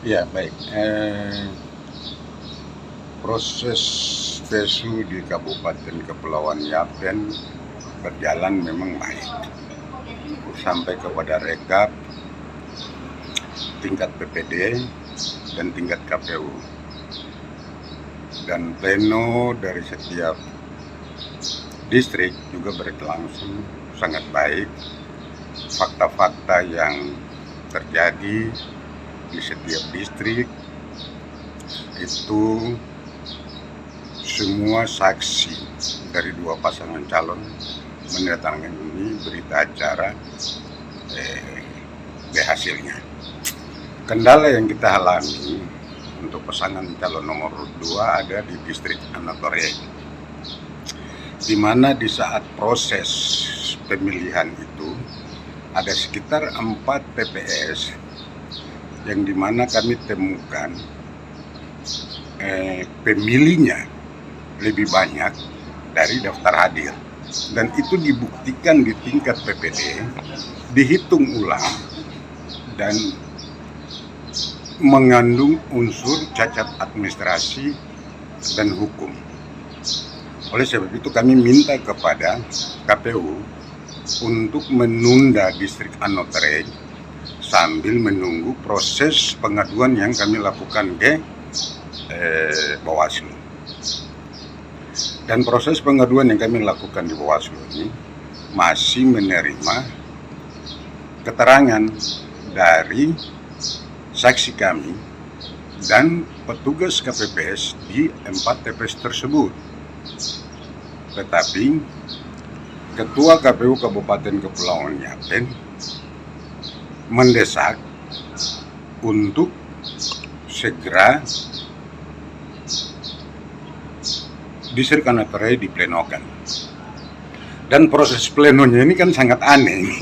Ya, baik. Proses PSU di Kabupaten Kepulauan Yapen berjalan memang baik. Sampai kepada rekap tingkat PPD dan tingkat KPU. Dan pleno dari setiap distrik juga berlangsung sangat baik. Fakta-fakta yang terjadi di setiap distrik itu semua saksi dari dua pasangan calon menandatangani berita acara hasilnya. Kendala yang kita alami untuk pasangan calon nomor 2 ada di distrik Anatore, di mana di saat proses pemilihan itu ada sekitar 4 TPS yang dimana kami temukan pemilihnya lebih banyak dari daftar hadir, dan itu dibuktikan di tingkat PPD, dihitung ulang dan mengandung unsur cacat administrasi dan hukum. Oleh sebab itu kami minta kepada KPU untuk menunda distrik Anotore sambil menunggu proses pengaduan yang kami lakukan ke Bawaslu. Dan proses pengaduan yang kami lakukan di Bawaslu ini masih menerima keterangan dari saksi kami dan petugas KPPS di 4 TPS tersebut. Tetapi Ketua KPU Kabupaten Kepulauan Yapen mendesak untuk segera distrik Anotore diplenokan. Dan proses plenonya ini kan sangat aneh.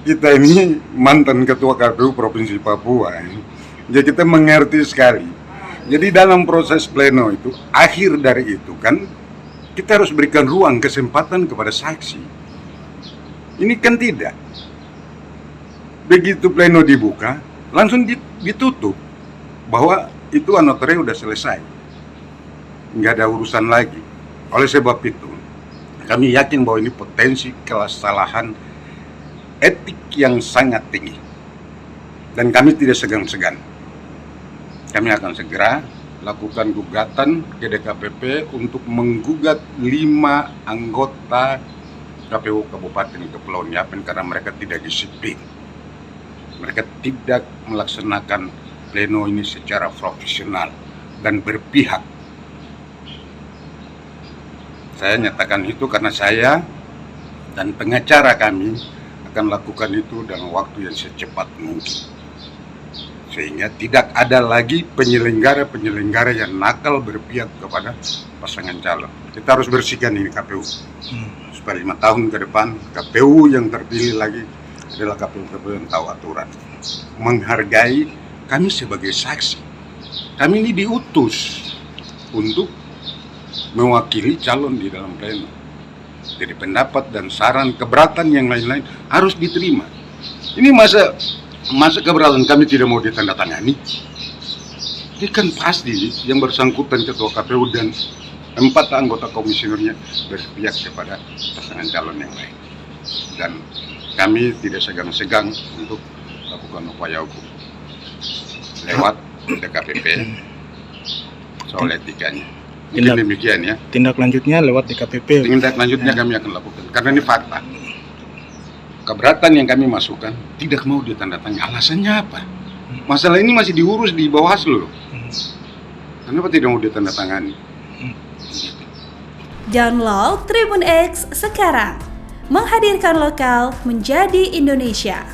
Kita ini mantan Ketua KPU Provinsi Papua, jadi kita mengerti sekali. Jadi dalam proses pleno itu, akhir dari itu kan kita harus berikan ruang kesempatan kepada saksi. Ini kan tidak. Begitu pleno dibuka, langsung ditutup bahwa itu Anotore udah selesai, nggak ada urusan lagi. Oleh sebab itu, kami yakin bahwa ini potensi kesalahan etik yang sangat tinggi, dan kami tidak segan-segan. Kami akan segera lakukan gugatan ke DKPP untuk menggugat 5 anggota KPU Kabupaten Kepulauan Yapen karena mereka tidak disiplin. Mereka tidak melaksanakan pleno ini secara profesional dan berpihak. Saya nyatakan itu karena saya dan pengacara kami akan lakukan itu dalam waktu yang secepat mungkin, sehingga tidak ada lagi penyelenggara yang nakal berpihak kepada pasangan calon. Kita harus bersihkan ini KPU supaya 5 tahun ke depan KPU yang terpilih lagi adalah KPU yang tahu aturan, menghargai kami sebagai saksi. Kami ini diutus untuk mewakili calon di dalam pleno. Jadi pendapat dan saran keberatan yang lain-lain harus diterima. Ini masa keberatan kami tidak mau ditandatangani? Ini kan pasti yang bersangkutan Ketua KPU dan 4 anggota komisionernya berpihak kepada pasangan calon yang lain. Dan kami tidak segan-segan untuk lakukan upaya hukum lewat DKPP soal etikanya. Mungkin demikian ya. Tindak lanjutnya lewat DKPP. Tindak lanjutnya kami akan lakukan karena ini fakta. Keberatan yang kami masukkan tidak mau ditandatangani. Alasannya apa? Masalah ini masih diurus di Bawaslu. Kenapa tidak mau ditandatangani? Download Tribun X sekarang, menghadirkan lokal menjadi Indonesia.